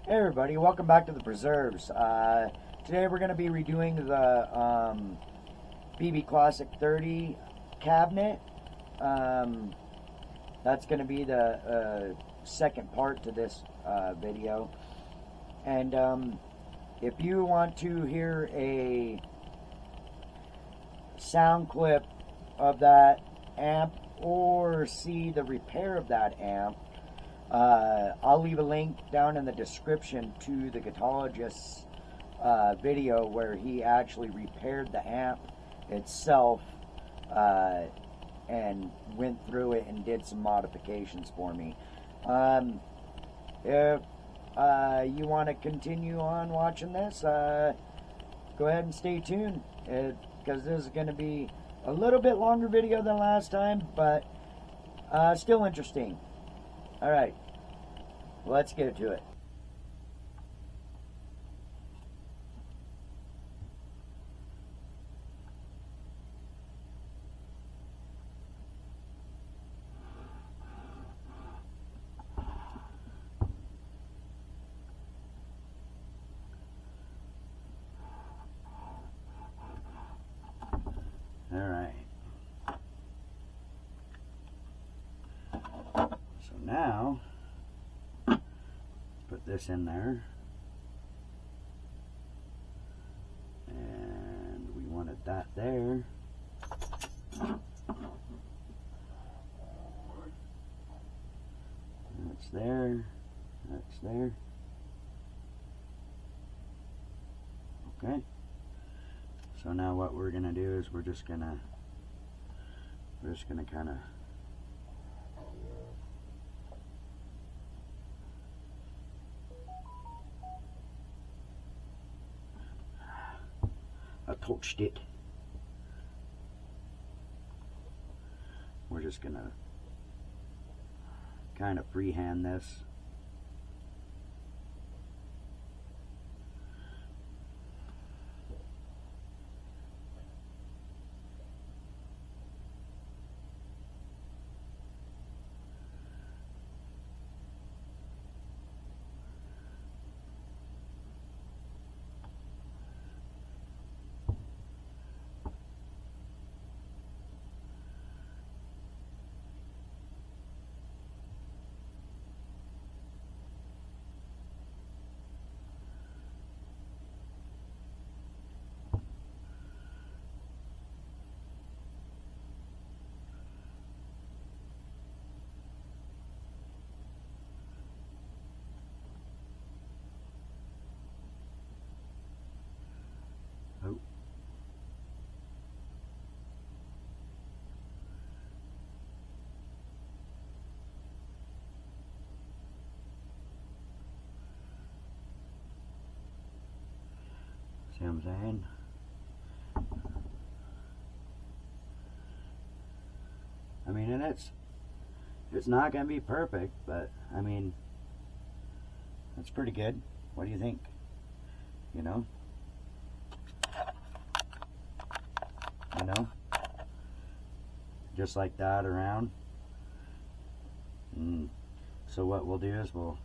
Hey everybody, welcome back to the Preserves. Today we're going to be redoing the peavey Classic 30 cabinet. That's going to be the second part to this video. And if you want to hear a sound clip of that amp or see the repair of that amp, I'll leave a link down in the description to the guitologist's video where he actually repaired the amp itself and went through it and did some modifications for me. If you want to continue on watching this, go ahead and stay tuned, because this is going to be a little bit longer video than last time, but still interesting. Alright, let's get to it. Alright. So now, put this in there, and we wanted that there. That's there, that's there. Okay. So now what we're gonna do is we're just gonna kind of, I touched it. We're just gonna kind of freehand this. Oh. See what I'm saying? I mean, and it's not gonna be perfect, but I mean, that's pretty good. What do you think? You know? Just like that around. So what we'll do is we'll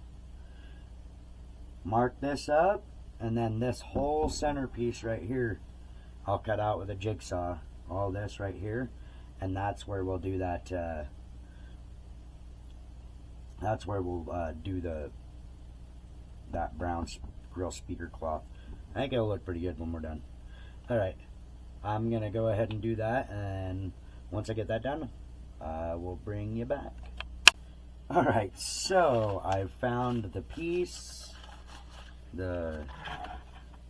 mark this up, and then this whole centerpiece right here I'll cut out with a jigsaw, all this right here, and that's where we'll do that that's where we'll do that brown grill speaker cloth. I think it'll look pretty good when we're done. Alright, I'm gonna go ahead and do that, and once I get that done, we'll bring you back. Alright, so I've found the piece, the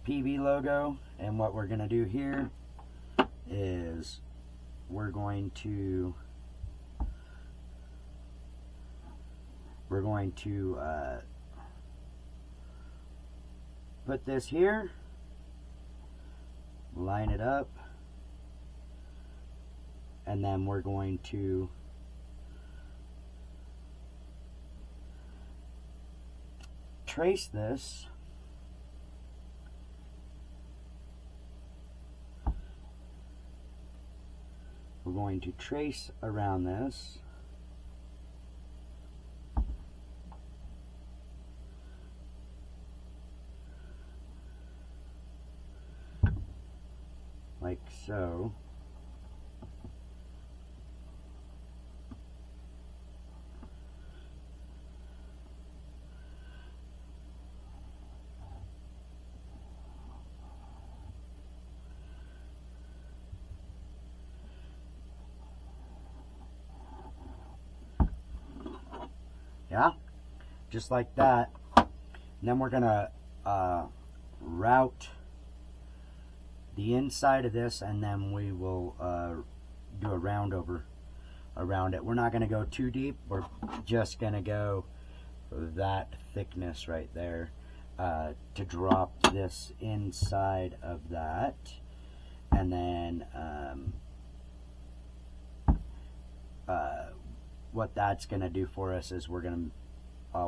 peavey logo, and what we're gonna do here is we're going to put this here, line it up, and then we're going to trace this We're going to trace around this. like so. Yeah, just like that. And then we're gonna route the inside of this, and then we will do a round over around it. We're not gonna go too deep. We're just gonna go that thickness right there to drop this inside of that, and then what that's gonna do for us is we're gonna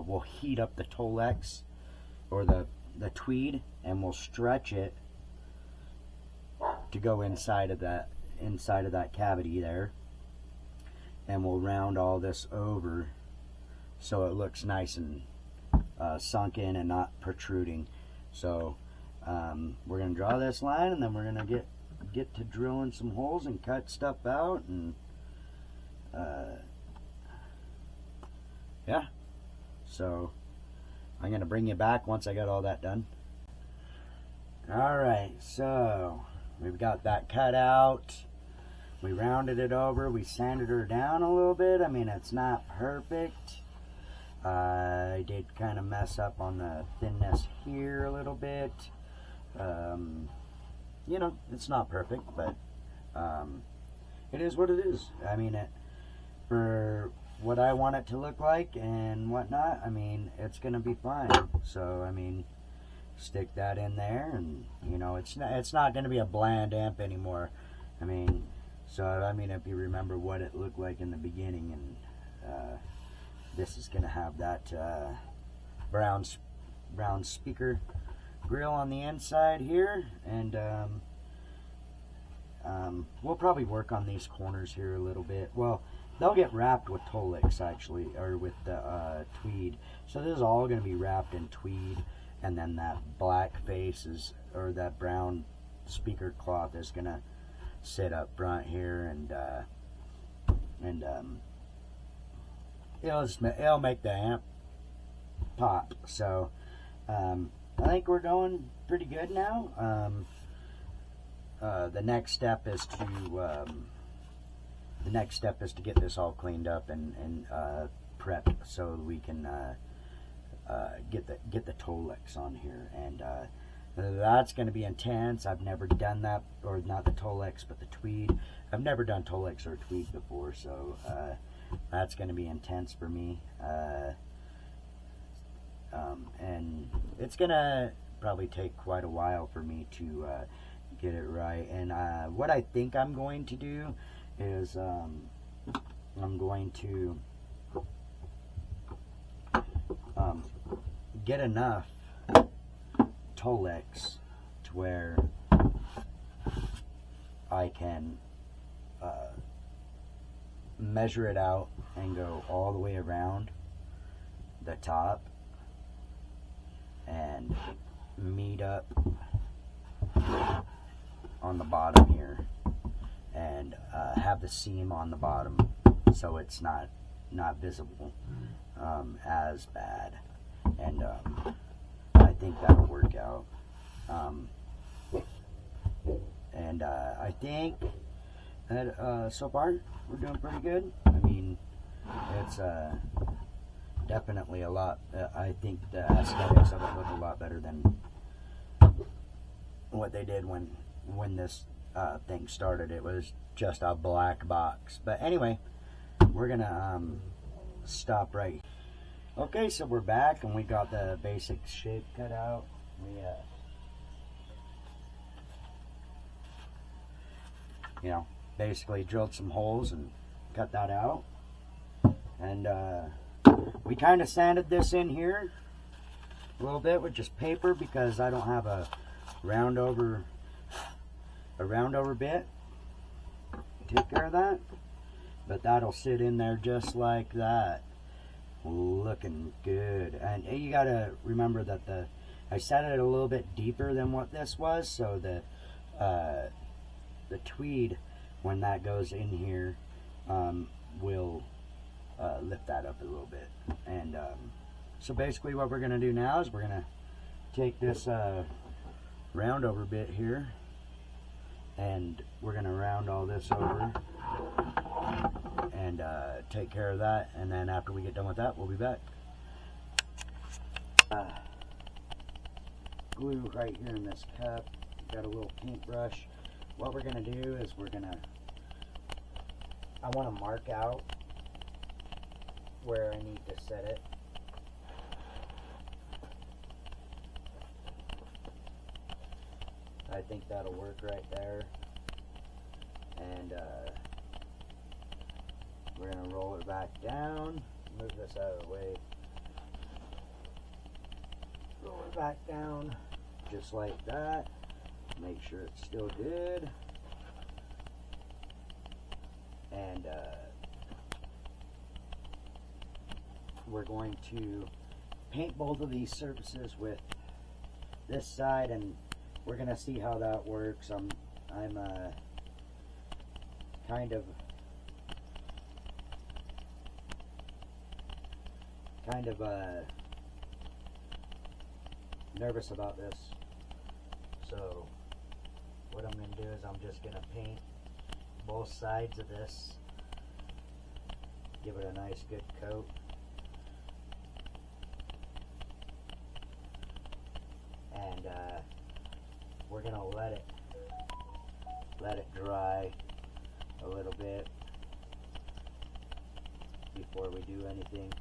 we'll heat up the Tolex or the tweed, and we'll stretch it to go inside of that cavity there, and we'll round all this over so it looks nice and sunk in and not protruding. So we're gonna draw this line, and then we're gonna get to drilling some holes and cut stuff out, and yeah. So I'm gonna bring you back once I got all that done. Alright, so we've got that cut out. We rounded it over. We sanded her down a little bit. I mean, it's not perfect. I did kind of mess up on the thinness here a little bit. You know, it's not perfect, but it is what it is. I mean, for what I want it to look like and whatnot, I mean, it's gonna be fine. So I mean, stick that in there, and you know, it's not gonna be a bland amp anymore. I mean, so I mean, if you remember what it looked like in the beginning, and this is gonna have that brown speaker grill on the inside here, and we'll probably work on these corners here a little bit. Well, they'll get wrapped with Tolex actually, or with the tweed. So this is all going to be wrapped in tweed, and then that black face is, or that brown speaker cloth is going to sit up front here, and it'll make the amp pop. So I think we're going pretty good now. The next step is to get this all cleaned up and prepped so we can get the Tolex on here, and that's going to be intense. I've never done that, or not the Tolex, but the tweed. I've never done Tolex or tweed before, so that's going to be intense for me. And it's going to probably take quite a while for me to get it right. And what I think I'm going to do is I'm going to get enough Tolex to where I can measure it out and go all the way around the top and meet up on the bottom here, and have the seam on the bottom so it's not visible as bad, and I think that'll work out, and I think that so far we're doing pretty good. I mean, it's definitely a lot. I think the aesthetics of it look a lot better than what they did when this thing started. It was just a black box. But anyway, we're gonna stop right. Okay, so we're back, and we got the basic shape cut out. We you know, basically drilled some holes and cut that out, and we kind of sanded this in here a little bit with just paper, because I don't have a round over bit to take care of that, but that'll sit in there just like that, looking good. And you gotta remember that I set it a little bit deeper than what this was, so that the tweed, when that goes in here, will lift that up a little bit. And so basically what we're going to do now is we're going to take this round over bit here, and we're going to round all this over and take care of that. And then after we get done with that, we'll be back. Glue right here in this cup. Got a little paintbrush. What we're going to do is I want to mark out where I need to set it. I think that'll work right there. And we're going to roll it back down. Move this out of the way. Roll it back down just like that. Make sure it's still good. And we're going to paint both of these surfaces with this side, and we're going to see how that works. I'm kind of nervous about this. So what I'm going to do is I'm just going to paint both sides of this, give it a nice good coat. And we're going to let it dry a little bit before we do anything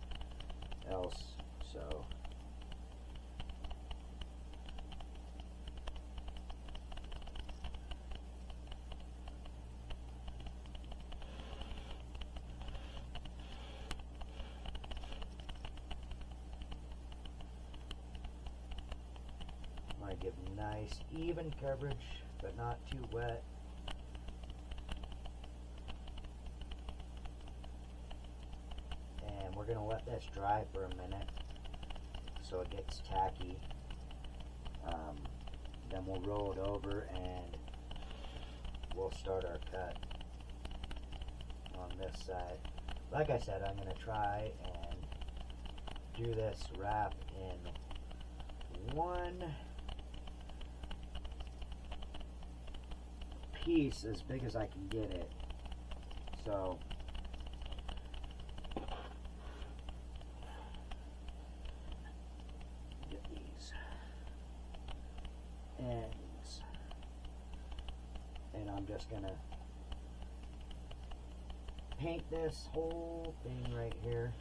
else. So I give nice even coverage, but not too wet. And we're going to let this dry for a minute so it gets tacky. Then we'll roll it over and we'll start our cut on this side. Like I said, I'm going to try and do this wrap in one piece as big as I can get it. So get these ends, and I'm just gonna paint this whole thing right here.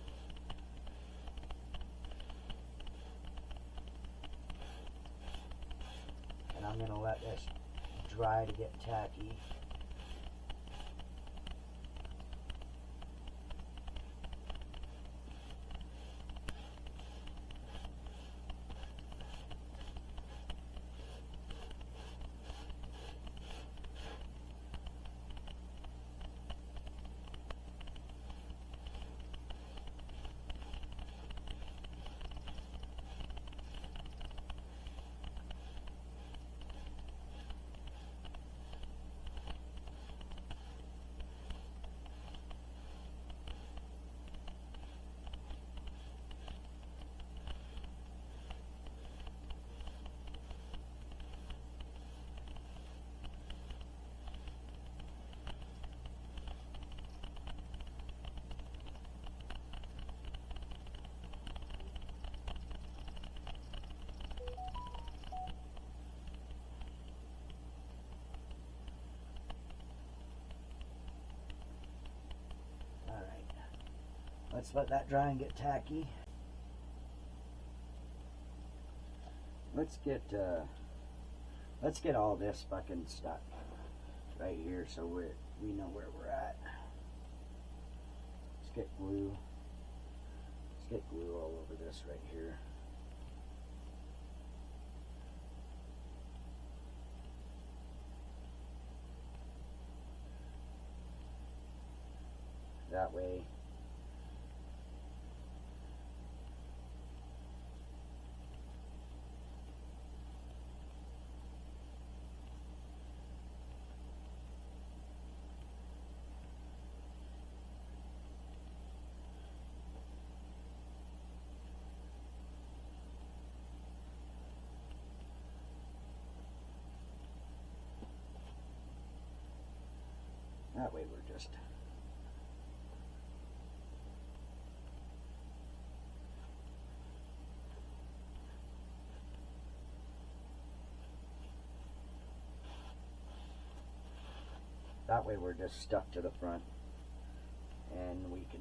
And I'm gonna let this dry to get tacky. Let's let that dry and get tacky. Let's get all this fucking stuck right here so we know where we're at. Let's get glue. Let's get glue all over this right here. That way That way we're just stuck to the front, and we can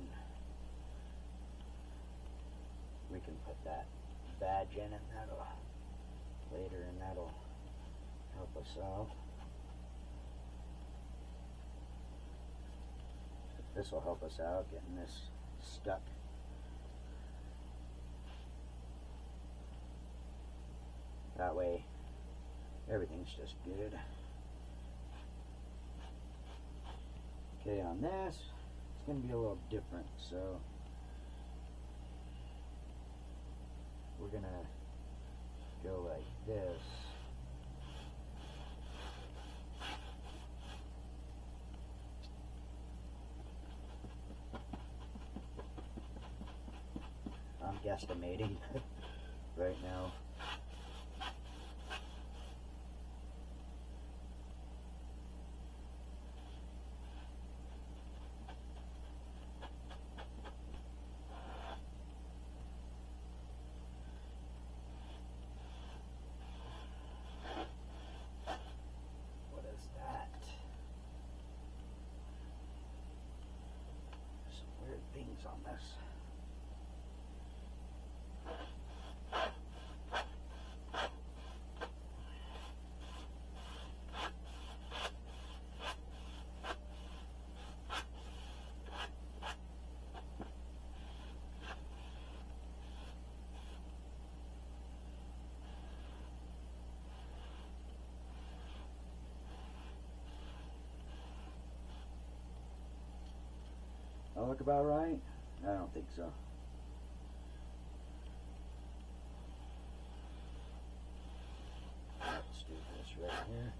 put that badge in, and that'll later, and that'll help us out. This will help us out getting this stuck. That way everything's just good. Okay, on this it's going to be a little different, so we're going to go like this. I'm guesstimating right now. What is that? Some weird things on this. That look about right? I don't think so. Let's do this right here.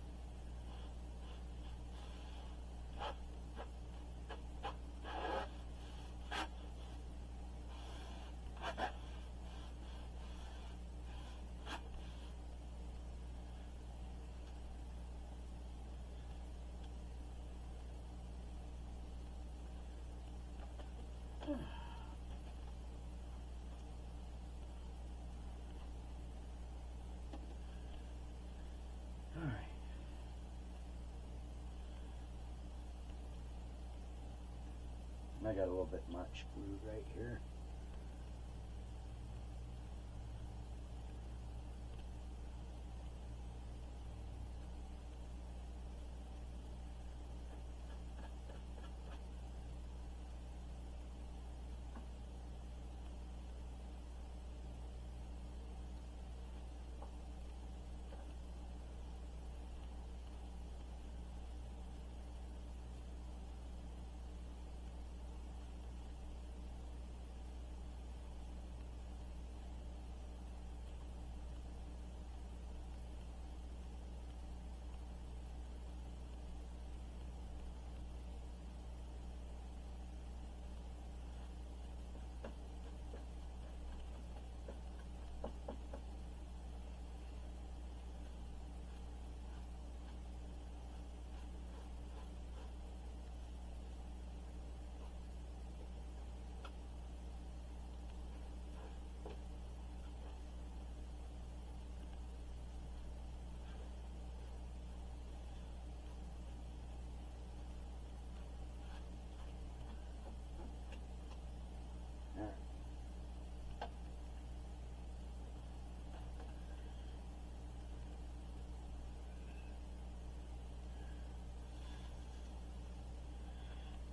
I got a little bit much glue right here.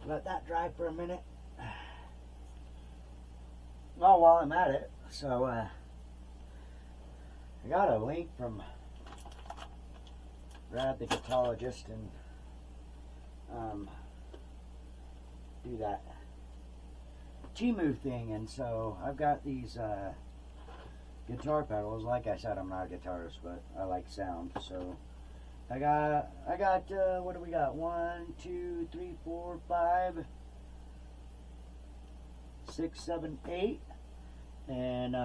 Let that dry for a minute. Well, while I'm at it, so I got a link from Brad the Guitologist, and do that Timu thing, and so I've got these guitar pedals. Like I said, I'm not a guitarist, but I like sound, so I got what do we got? 1, 2, 3, 4, 5, 6, 7, 8, and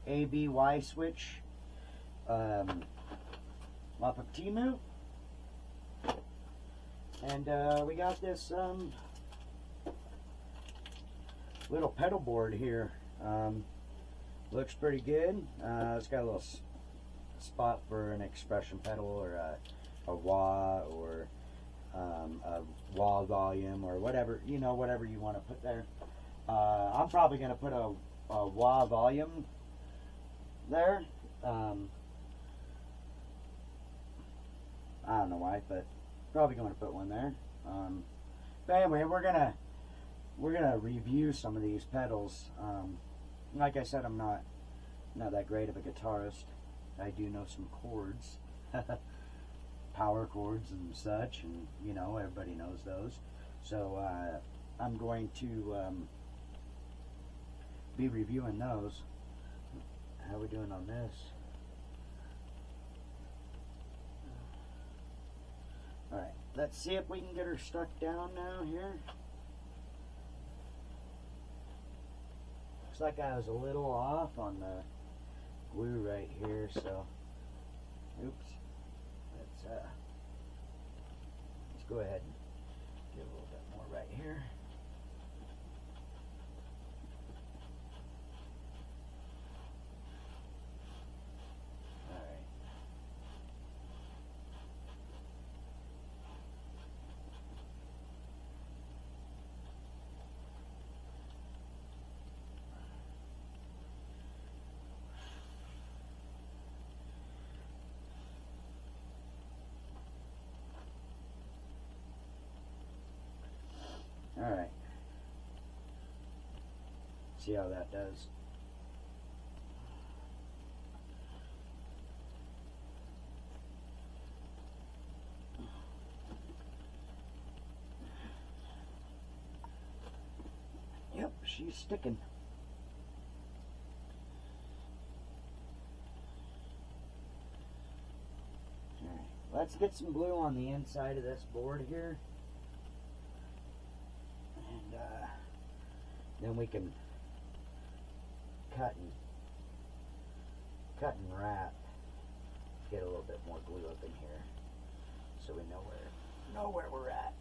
A-B-Y switch off of Timu. And we got this little pedal board here. Looks pretty good. It's got a little spot for an expression pedal or a wah or a wah volume or whatever, you know, whatever you want to put there. I'm probably going to put a wah volume there. I don't know why, but probably going to put one there. But anyway, we're gonna review some of these pedals. Like I said, I'm not that great of a guitarist. I do know some chords, power chords and such, and you know, everybody knows those. So I'm going to be reviewing those. How are we doing on this? Alright, let's see if we can get her stuck down now here. Looks like I was a little off on the glue right here, so oops. Let's go ahead and get a little bit more right here. Alright. See how that does. Yep, she's sticking. Alright, let's get some glue on the inside of this board here. Then we can cut and wrap. Get a little bit more glue up in here, so we know where we're at.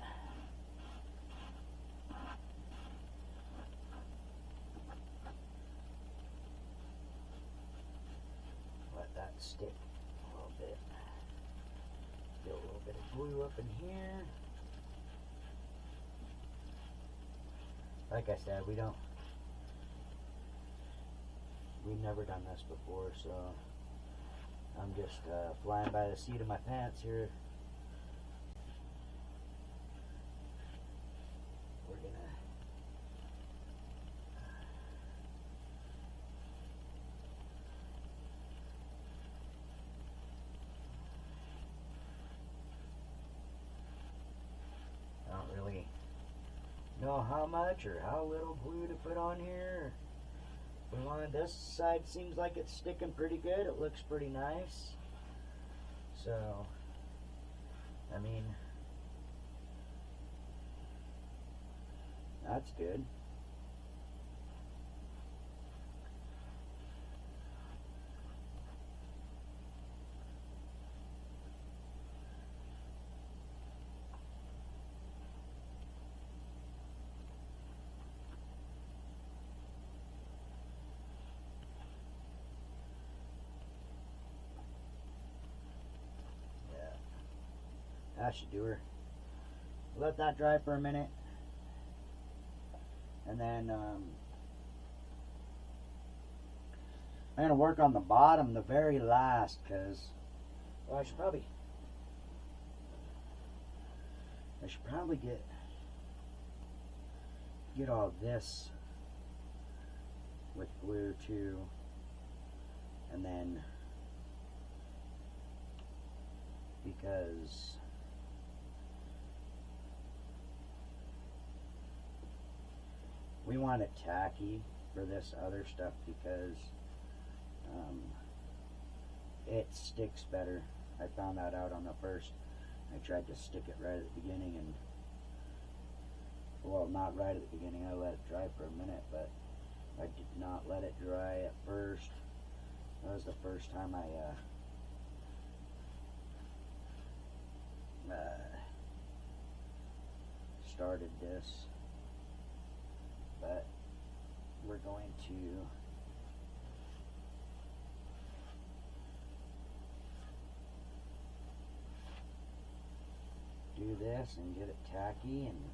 Let that stick a little bit. Get a little bit of glue up in here. Like I said, we've never done this before, so I'm just flying by the seat of my pants here. We're gonna I don't really know how much or how little glue to put on here. But on this side seems like it's sticking pretty good. It looks pretty nice. So, I mean, that's good. That should do her. Let that dry for a minute, and then I'm gonna work on the bottom, the very last, because well, I should probably get all this with glue too, and then because we want it tacky for this other stuff because it sticks better. I found that out on the first. I tried to stick it right at the beginning, and well, not right at the beginning. I let it dry for a minute, but I did not let it dry at first. That was the first time I started this, but we're going to do this and get it tacky, and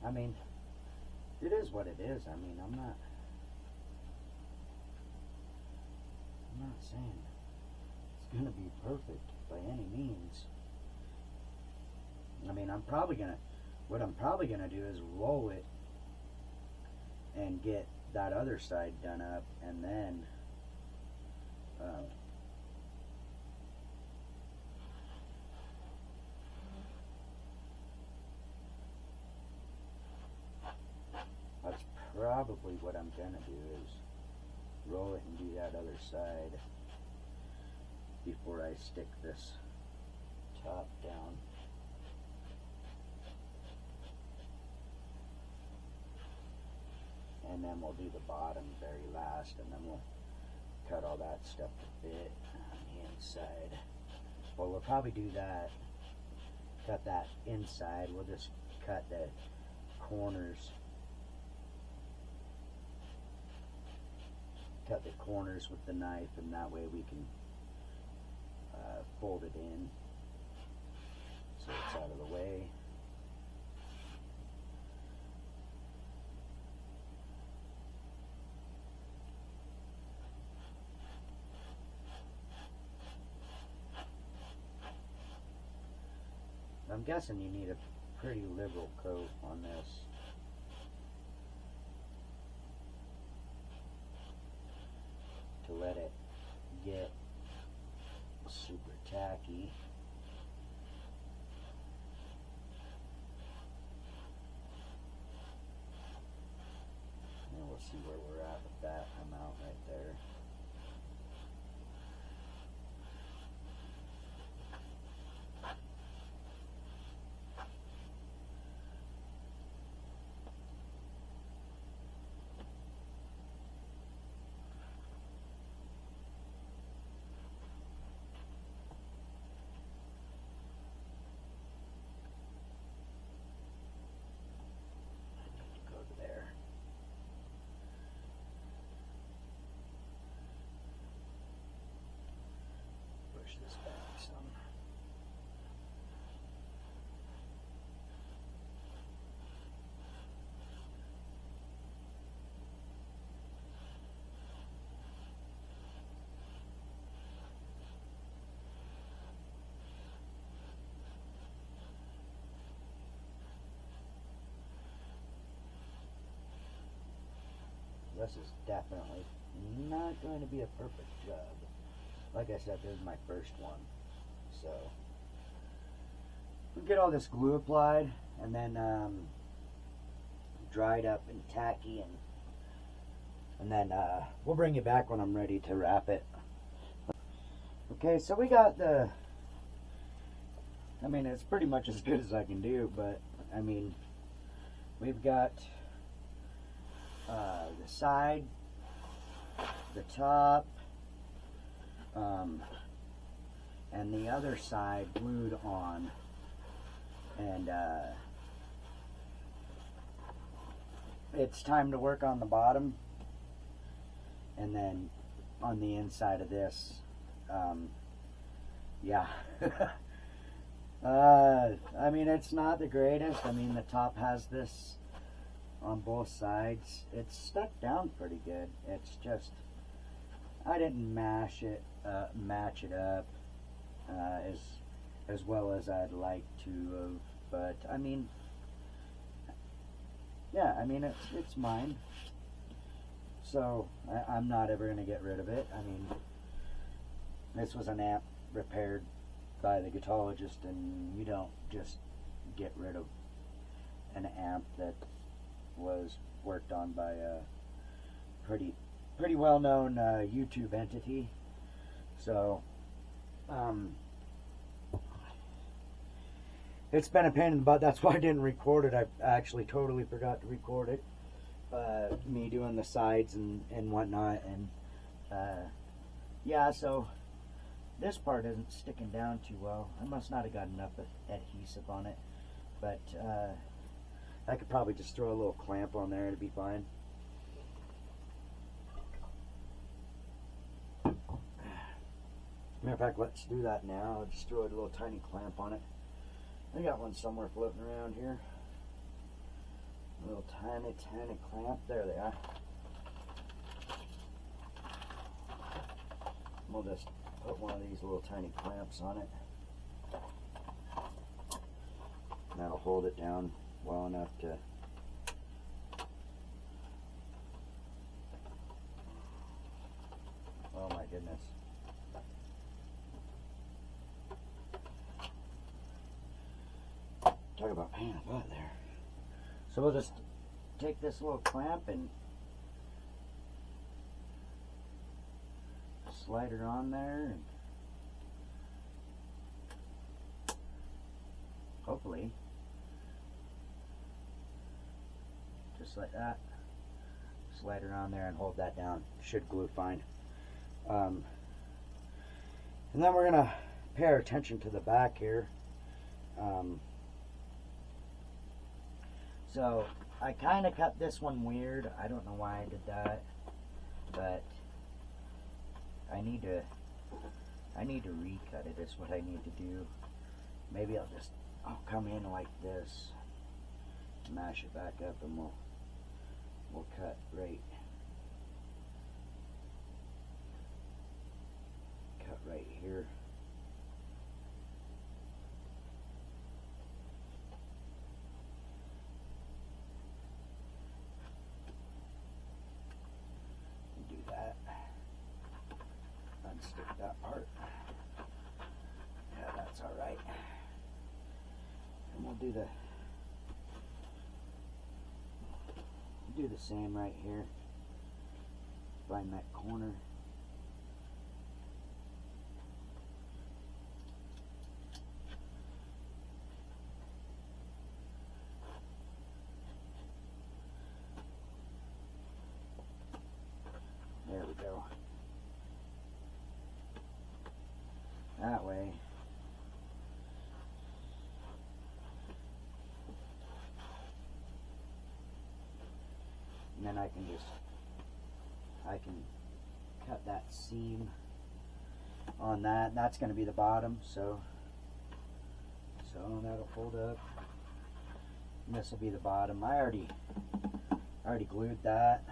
I mean, it is what it is. I mean, I'm not saying it's gonna be perfect by any means. I mean, what I'm probably gonna do is roll it and get that other side done up, and then that's probably what I'm gonna do, is roll it and do that other side before I stick this top down. And then we'll do the bottom very last, and then we'll cut all that stuff to fit on the inside. Well, we'll probably do that, cut that inside. We'll just cut the corners. Cut the corners with the knife, and that way we can fold it in so it's out of the way. I'm guessing you need a pretty liberal coat on this. To let it get super tacky. And we'll see where we're at with that amount right there. This back some. This is definitely not going to be a perfect job. Like I said, this is my first one, so we'll get all this glue applied, and then dried up and tacky, and then we'll bring you back when I'm ready to wrap it. Okay, so we got the, I mean, it's pretty much as good as I can do, but I mean, we've got the side, the top, and the other side glued on, and it's time to work on the bottom, and then on the inside of this, yeah. I mean, it's not the greatest. I mean, the top has this on both sides. It's stuck down pretty good. It's just, I didn't match it up as well as I'd like to have, but I mean, yeah, I mean, it's mine, so I'm not ever gonna get rid of it. I mean, this was an amp repaired by the guitologist, and you don't just get rid of an amp that was worked on by a pretty well-known YouTube entity. So it's been a pain in the butt. That's why I didn't record it. I actually totally forgot to record it, me doing the sides and whatnot, and yeah, so This part isn't sticking down too well. I must not have got enough adhesive on it, but I could probably just throw a little clamp on there and it'd be fine. Matter of fact, let's do that now. I'll just throw a little tiny clamp on it. I got one somewhere floating around here. A little tiny clamp. There they are. We'll just put one of these little tiny clamps on it. And that'll hold it down well enough to oh my goodness. Talk about pain in the butt there. So we'll just take this little clamp and slide her on there, and hopefully just like that, slide her on there and hold that down. Should glue fine. And then we're gonna pay our attention to the back here. So I kind of cut this one weird. I don't know why I did that, but I need to recut it is what I need to do. Maybe I'll come in like this, mash it back up, and we'll cut right here. Do that. Unstick that part. Yeah, that's all right. And we'll do the same right here. Find that corner. There we go. That way. And then I can cut that seam on that. That's going to be the bottom, so that'll fold up. And this will be the bottom. I already glued that.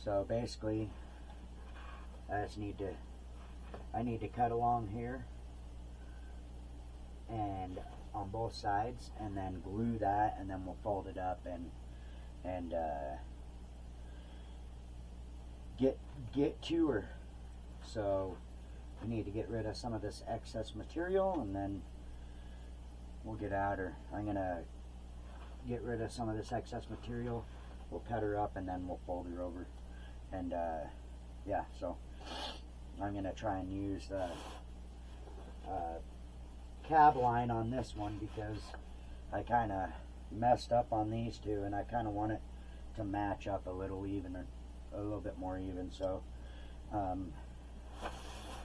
So basically, I need to cut along here and on both sides, and then glue that, and then we'll fold it up and get to her. So we need to get rid of some of this excess material, and then we'll get at her. I'm gonna get rid of some of this excess material. We'll cut her up, and then we'll fold her over. And yeah, so I'm gonna try and use the cab line on this one because I kind of messed up on these two, and I kind of want it to match up a little even, a little bit more even. So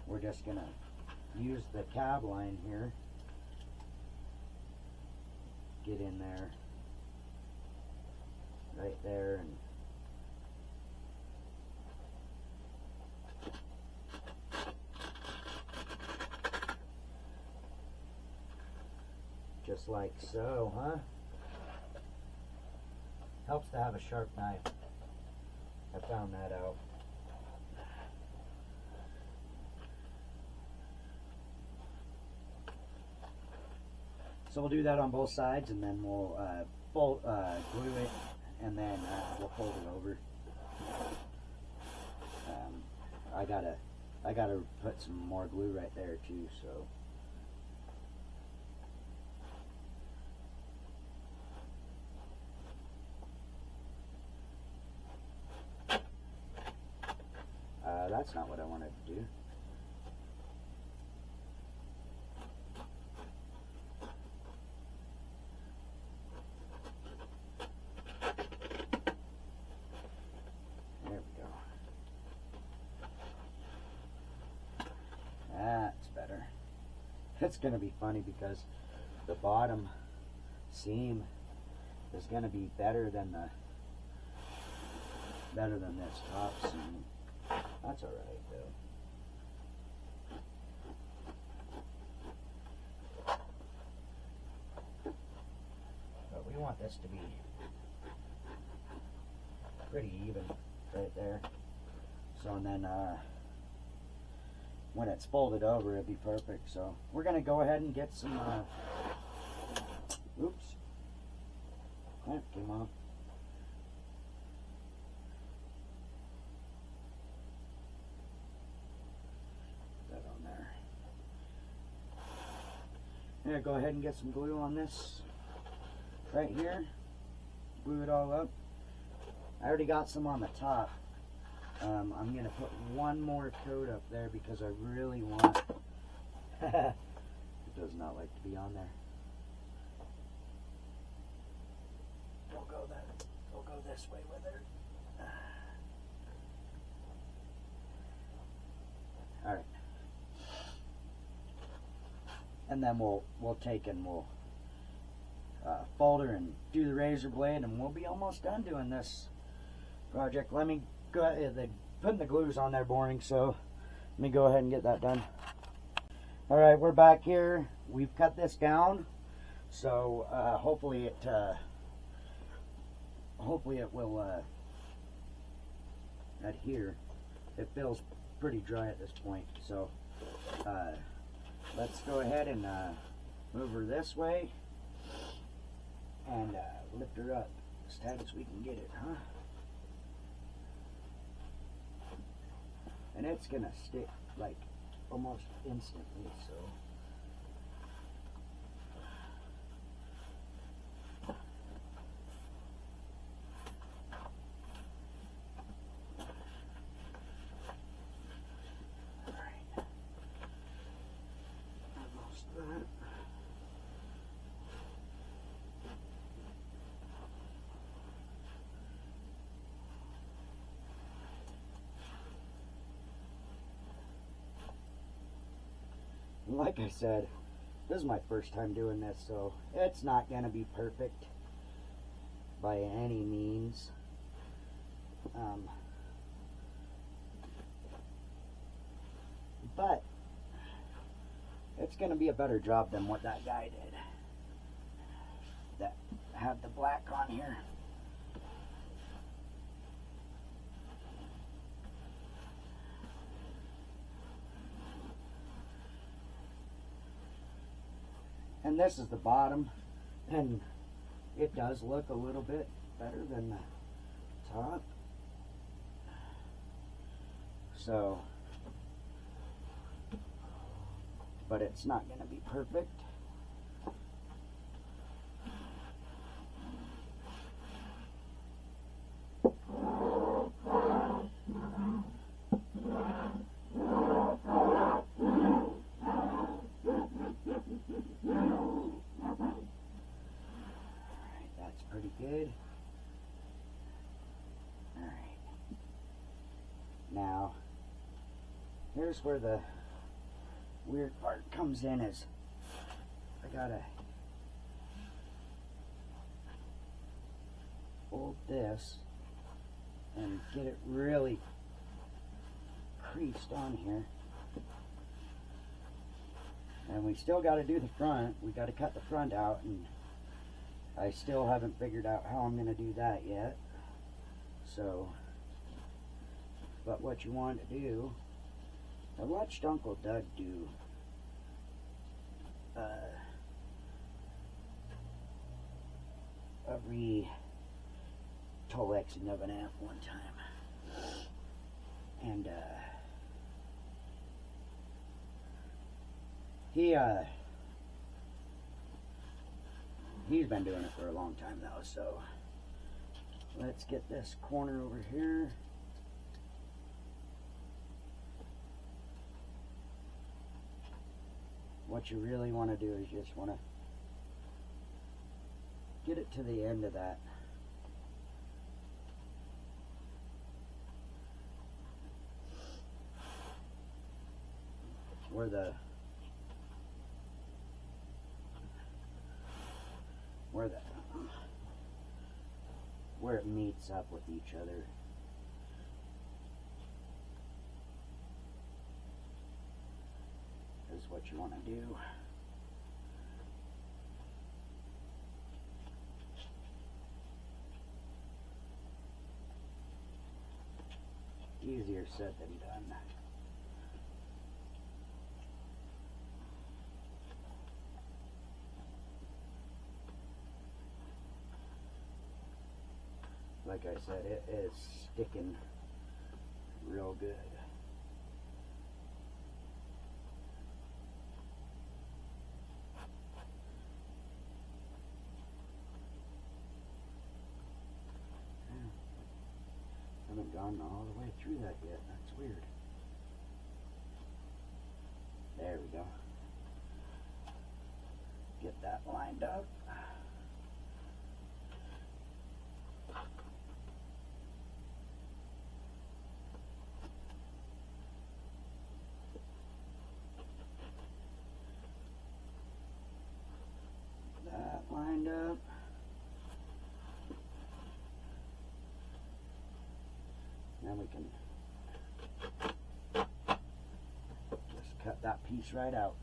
we're just gonna use the cab line here, get in there, right there, and just like so, huh? Helps to have a sharp knife. I found that out. So we'll do that on both sides, and then we'll glue it, and then we'll fold it over. I gotta put some more glue right there too. So. That's not what I wanted to do. There we go. it's going to be funny because the bottom seam is going to be better than this top seam. That's all right though. But we want this to be pretty even right there. So and then when it's folded over, it'd be perfect. So we're gonna go ahead and get some. Oops, that came off. Put that on there. Yeah, go ahead and get some glue on this right here. Glue it all up. I already got some on the top. I'm going to put one more coat up there because I really want it does not like to be on there. We'll go this way with it. Alright. And then we'll take and we'll fold her and do the razor blade, and we'll be almost done doing this project. Let me go ahead. Putting the glue's on there boring, so let me go ahead and get that done. Alright, we're back here. We've cut this down, so hopefully it will adhere. It feels pretty dry at this point, so let's go ahead and move her this way and lift her up as tight as we can get it, huh? And it's gonna stick like almost instantly, so alright. Almost that. Like I said, this is my first time doing this, so it's not going to be perfect by any means. But it's going to be a better job than what that guy did that had the black on here. And this is the bottom, and it does look a little bit better than the top. So, but it's not going to be perfect. Good. Alright. Now, here's where the weird part comes in is I gotta fold this and get it really creased on here. And we still got to do the front. We got to cut the front out, and I still haven't figured out how I'm going to do that yet. So, but what you want to do, I watched Uncle Doug do a re-Tolexing of an amp one time. And he's been doing it for a long time though, so let's get this corner over here. What you really want to do is just want to get it to the end of that. Where the where it meets up with each other. Is what you want to do. Easier said than done. Like I said, it is sticking real good. Haven't gone all the way through that yet. That's weird. There we go. Get that lined up. That lined up. Then we can just cut that piece right out.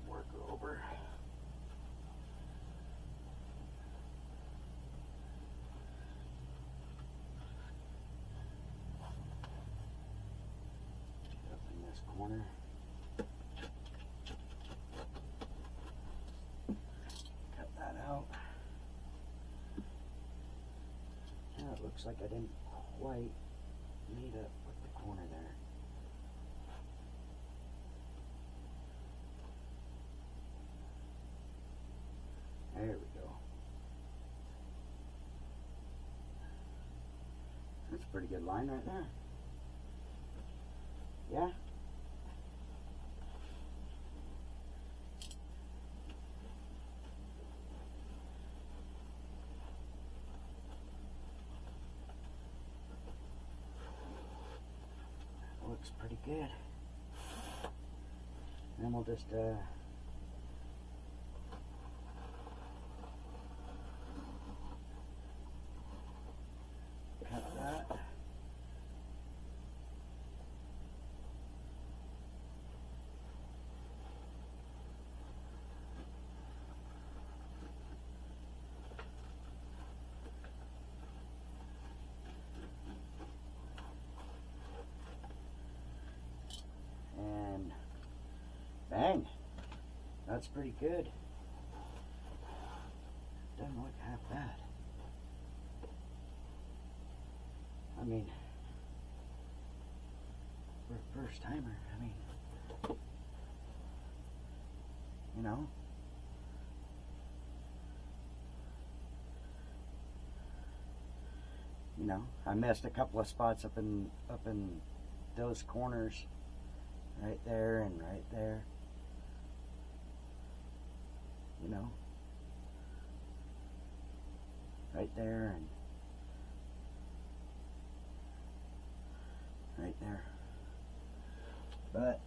Work over. Up in this corner. It looks like I didn't quite meet up with the corner there. There we go. That's a pretty good line right there. Yeah? Looks pretty good. And then we'll just cut that. Bang! That's pretty good. Doesn't look half bad. I mean, for a first timer, I mean, you know. I missed a couple of spots up in those corners, right there and right there. Right there and right there. But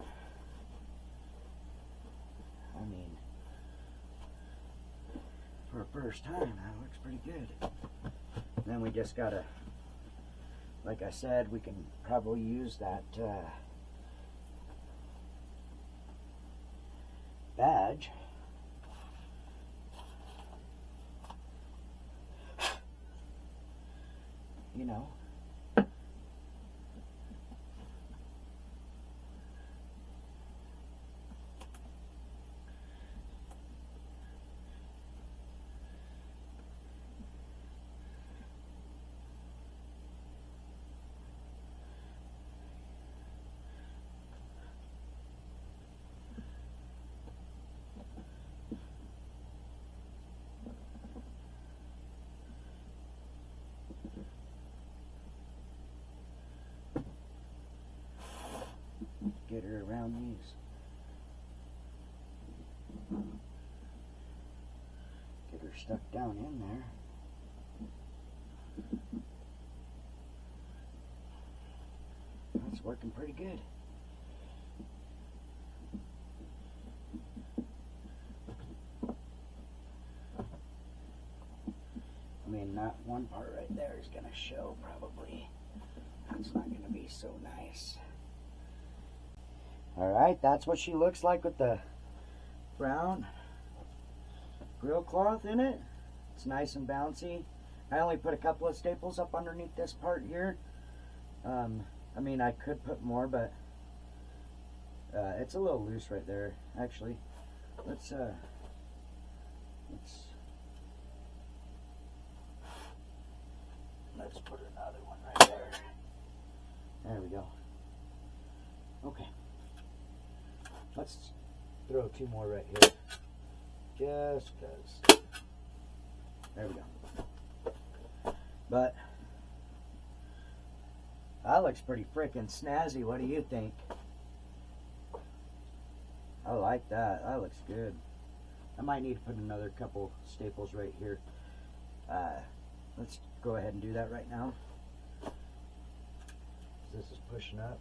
I mean, for a first time, that looks pretty good. Then we just gotta, like I said, we can probably use that badge. Get her around these. Get her stuck down in there. working pretty good. I mean, that one part right there is going to show probably. That's not going to be so nice. Alright, that's what she looks like with the brown grill cloth in it. It's nice and bouncy. I only put a couple of staples up underneath this part here. I mean, I could put more, but it's a little loose right there, actually. Let's put another one right there. There we go. Okay. Let's throw 2 more right here. Just because. There we go. But that looks pretty freaking snazzy. What do you think? I like that. That looks good. I might need to put another couple staples right here. Let's go ahead and do that right now. This is pushing up.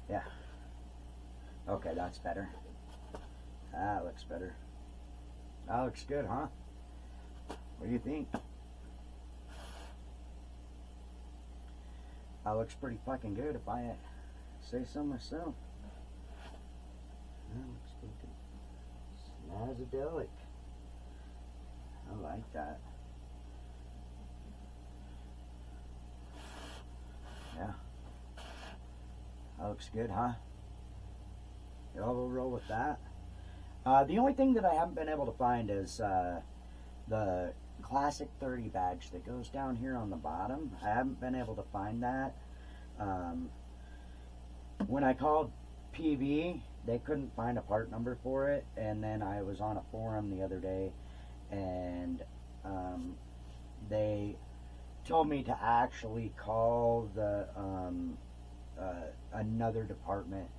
Yeah. Okay, that's better. That looks better. That looks good, huh? What do you think? That looks pretty fucking good if I say so myself. That looks fucking snazadelic. I like that. Yeah. That looks good, huh? Y'all will roll with that. The only thing that I haven't been able to find is the Classic 30 badge that goes down here on the bottom. I haven't been able to find that. When I called peavey, they couldn't find a part number for it, and then I was on a forum the other day, and they told me to actually call the another department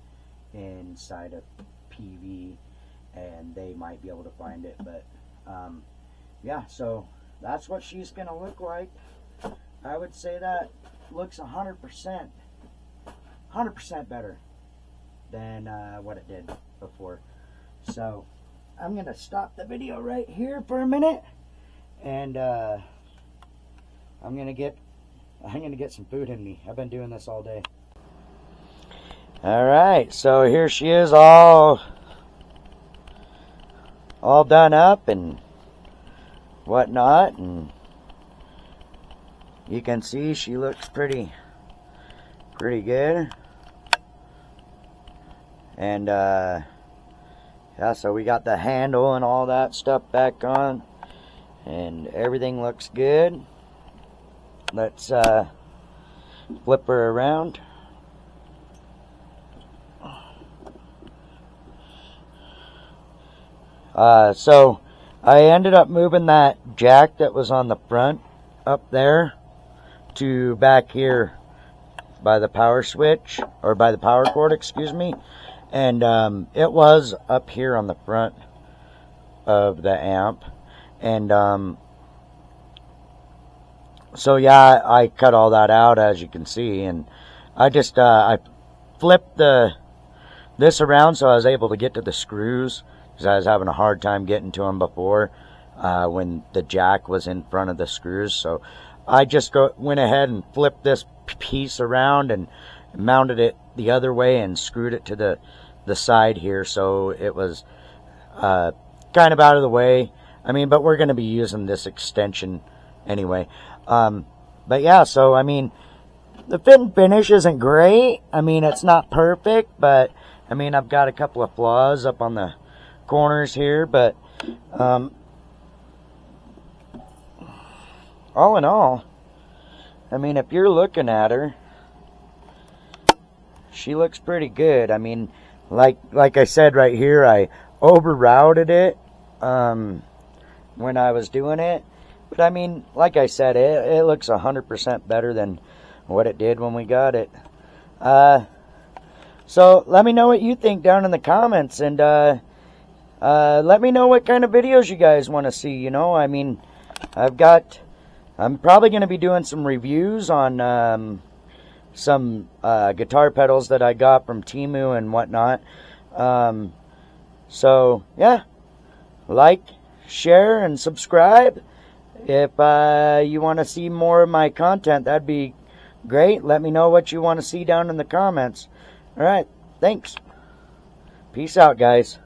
inside of peavey, and they might be able to find it. But yeah, so that's what she's gonna look like. I would say that looks 100% better than what it did before. So I'm gonna stop the video right here for a minute, and I'm gonna get some food in me. I've been doing this all day. All right, so here she is, all done up and whatnot, and you can see she looks pretty good. And yeah, so we got the handle and all that stuff back on, and everything looks good. Let's flip her around. So I ended up moving that jack that was on the front up there to back here by the power switch, or by the power cord, excuse me. And it was up here on the front of the amp. And so yeah, I cut all that out, as you can see, and I just I flipped this around so I was able to get to the screws, because I was having a hard time getting to them before when the jack was in front of the screws. So I just went ahead and flipped this piece around and mounted it the other way and screwed it to the side here, so it was kind of out of the way. I mean, but we're going to be using this extension anyway. But yeah, so I mean, the fit and finish isn't great. I mean, it's not perfect, but I mean, I've got a couple of flaws up on the corners here, but all in all, I mean, if you're looking at her, she looks pretty good. I mean, like I said right here, I over routed it when I was doing it, but I mean, like I said, it looks 100% better than what it did when we got it. So let me know what you think down in the comments, and let me know what kind of videos you guys want to see. You know, I mean, I'm probably going to be doing some reviews on some guitar pedals that I got from Temu and whatnot. So yeah, like, share, and subscribe. If you want to see more of my content, that'd be great. Let me know what you want to see down in the comments. All right, thanks. Peace out, guys.